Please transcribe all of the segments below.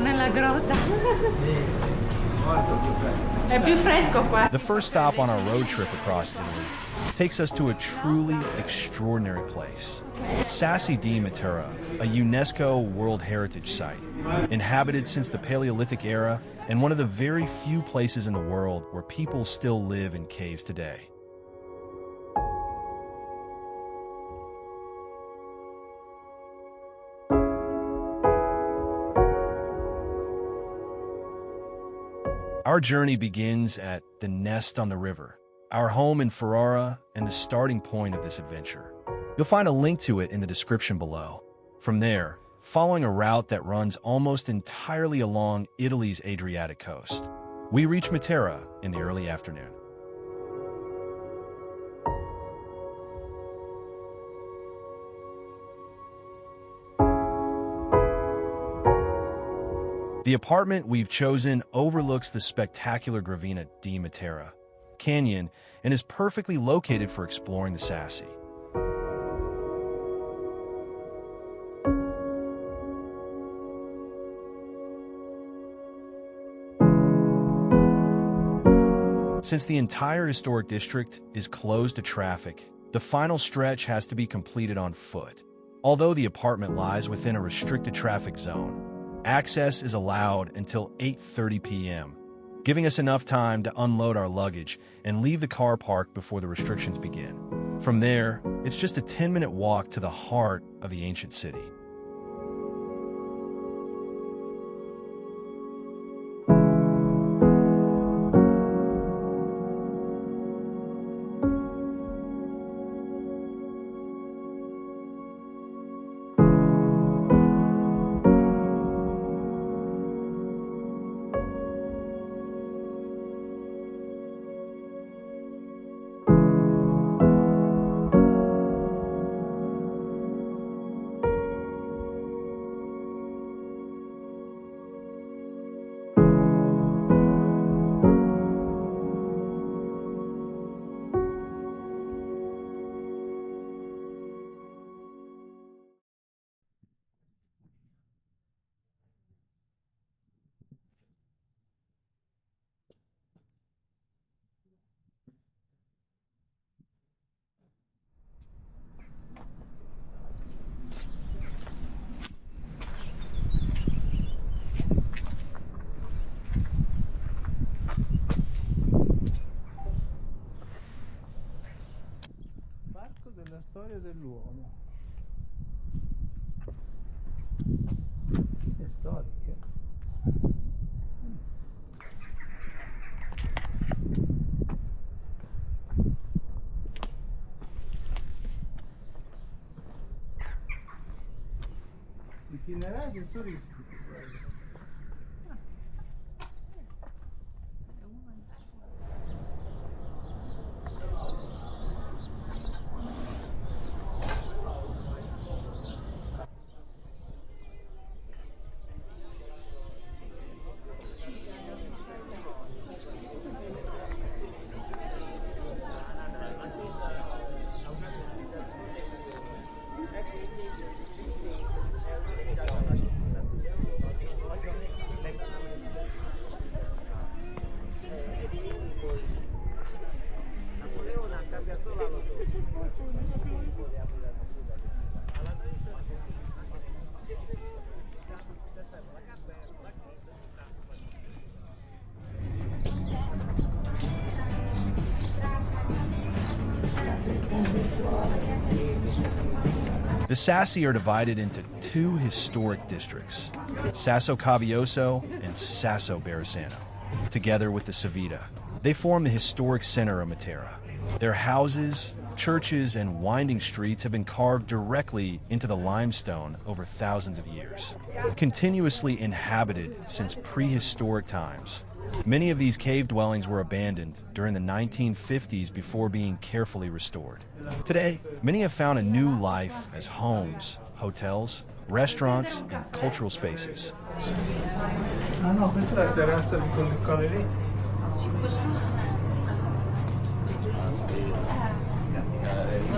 nella grotta. È più fresco qua. The first stop on our road trip across Italy takes us to a truly extraordinary place. Sassi di Matera, a UNESCO World Heritage Site, inhabited since the Paleolithic era and one of the very few places in the world where people still live in caves today. Our journey begins at the Nest on the River, our home in Ferrara and the starting point of this adventure. You'll find a link to it in the description below. From there, following a route that runs almost entirely along Italy's Adriatic coast, we reach Matera in the early afternoon. The apartment we've chosen overlooks the spectacular Gravina di Matera Canyon and is perfectly located for exploring the Sassi. Since the entire historic district is closed to traffic, the final stretch has to be completed on foot. Although the apartment lies within a restricted traffic zone, access is allowed until 8:30 p.m., giving us enough time to unload our luggage and leave the car parked before the restrictions begin. From there, it's just a 10-minute walk to the heart of the ancient city. Della storia dell'uomo. È storiche. Itinerario turistico. The Sassi are divided into two historic districts, Sasso Cavioso and Sasso Berisano. Together with the Civita, they form the historic center of Matera. Their houses, churches, and winding streets have been carved directly into the limestone over thousands of years. Continuously inhabited since prehistoric times, many of these cave dwellings were abandoned during the 1950s before being carefully restored. Today, many have found a new life as homes, hotels, restaurants, and cultural spaces. Ah no, questa è la terrazza di Collicone lì.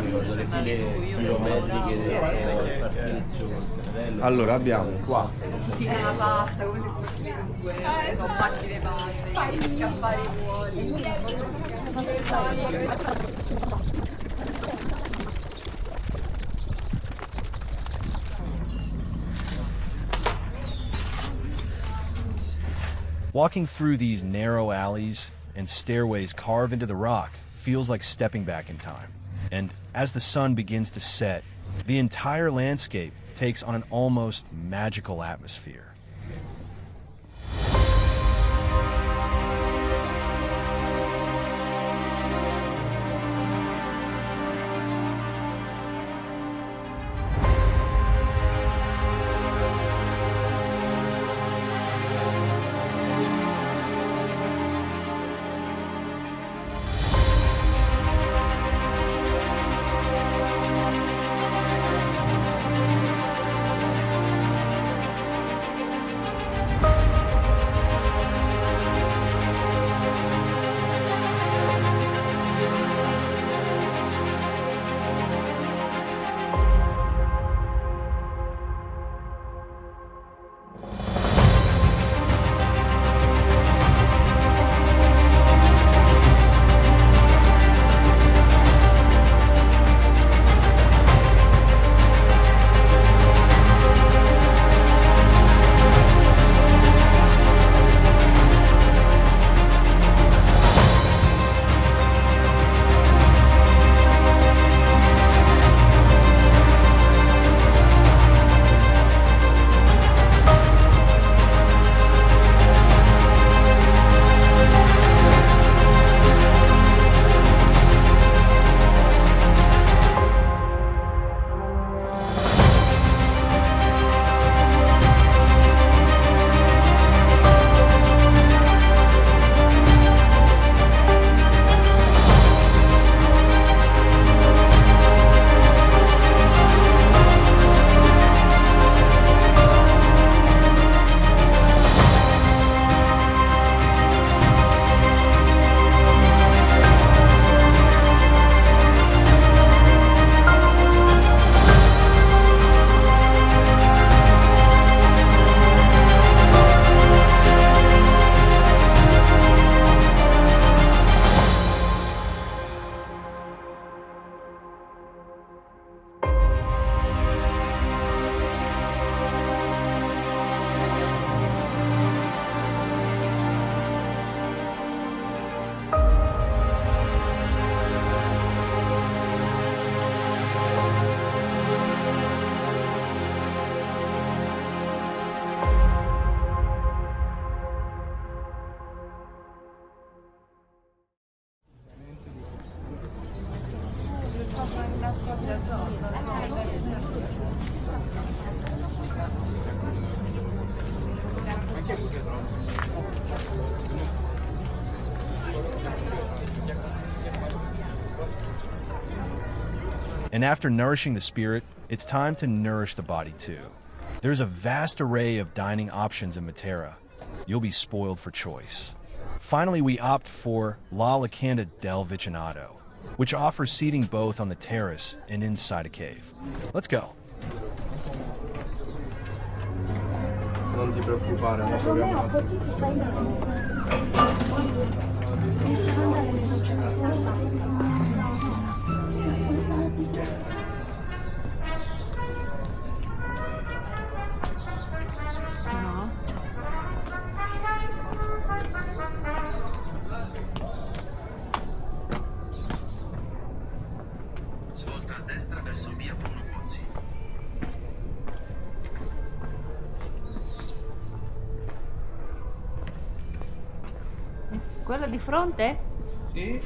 ricordo le file chilometriche del parcheggio col carrello. Allora abbiamo qua Cucina la pasta come se fosse due, sono macchine paste, scappare fuori. Walking through these narrow alleys and stairways carved into the rock feels like stepping back in time. And as the sun begins to set, the entire landscape takes on an almost magical atmosphere. And after nourishing the spirit, it's time to nourish the body too. There's a vast array of dining options in Matera. You'll be spoiled for choice. Finally, we opt for La Locanda del Vicinato, which offers seating both on the terrace and inside a cave. Let's go. Non ti preoccupare, noi proviamo. Così ti fai una mangiare le ricette saltate. No. Svolta a destra verso via Bruno Pozzi. Quello di fronte? Sì?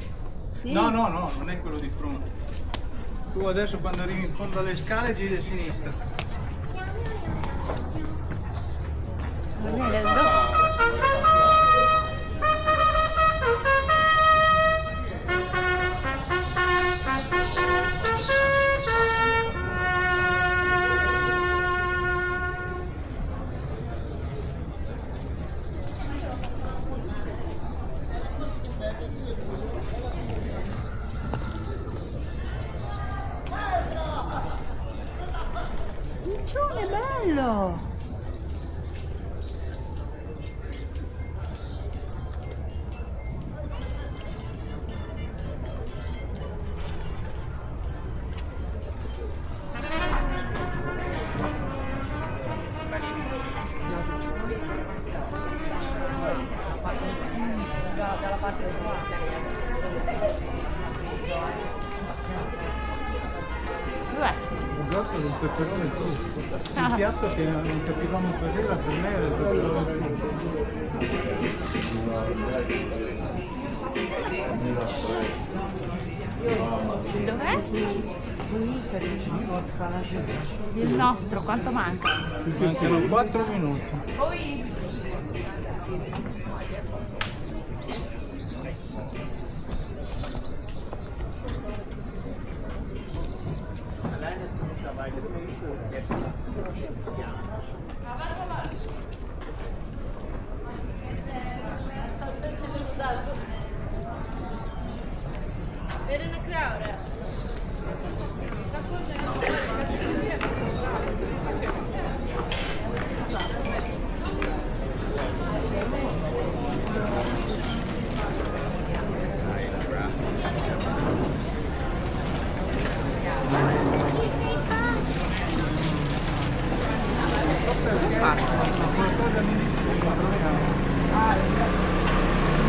Sì. No, non è quello di fronte. Tu adesso quando arrivi in fondo alle scale giri a sinistra. bello! Dalla parte del Dov'è? Il grosso del peperone su. Il piatto che non capivamo cos'era per me era il peperone Dov'è? Il nostro, quanto manca? mancano 4 minuti.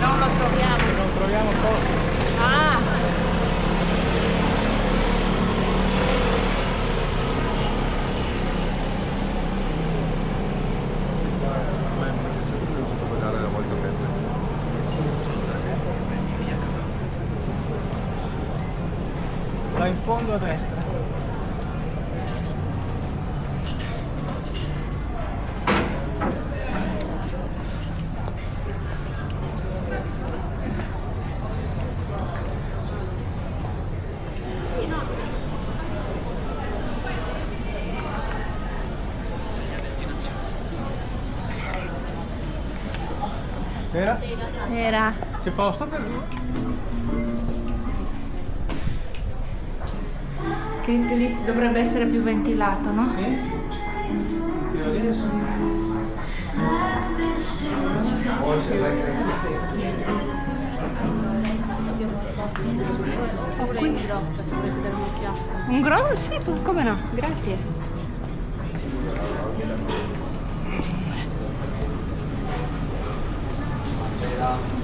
Non lo troviamo. Non troviamo posto. Ah! Là in fondo a destra. Sera? Sera. C'è posto per due? Quindi lì dovrebbe essere più ventilato, no? In teoria sì. Ho qui. Se volessi dare un'occhiata. Un grosso? Sì, come no? Grazie.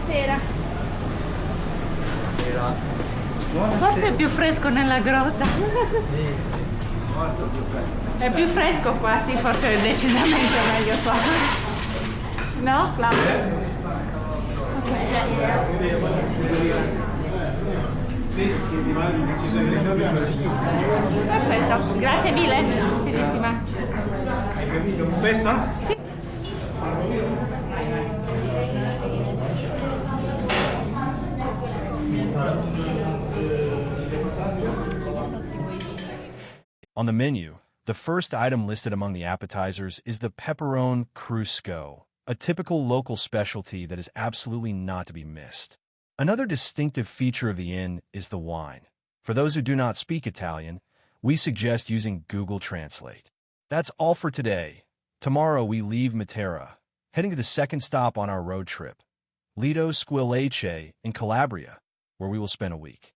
Sera. Forse è più fresco nella grotta. È più fresco qua, sì, forse è decisamente meglio qua. No, Claudio? Perfetto, grazie mille. Finissima. Questa? Sì. On the menu, the first item listed among the appetizers is the pepperone crusco, a typical local specialty that is absolutely not to be missed. Another distinctive feature of the inn is the wine. For those who do not speak Italian, we suggest using Google Translate. That's all for today. Tomorrow we leave Matera, heading to the second stop on our road trip, Lido Squillace in Calabria, where we will spend a week.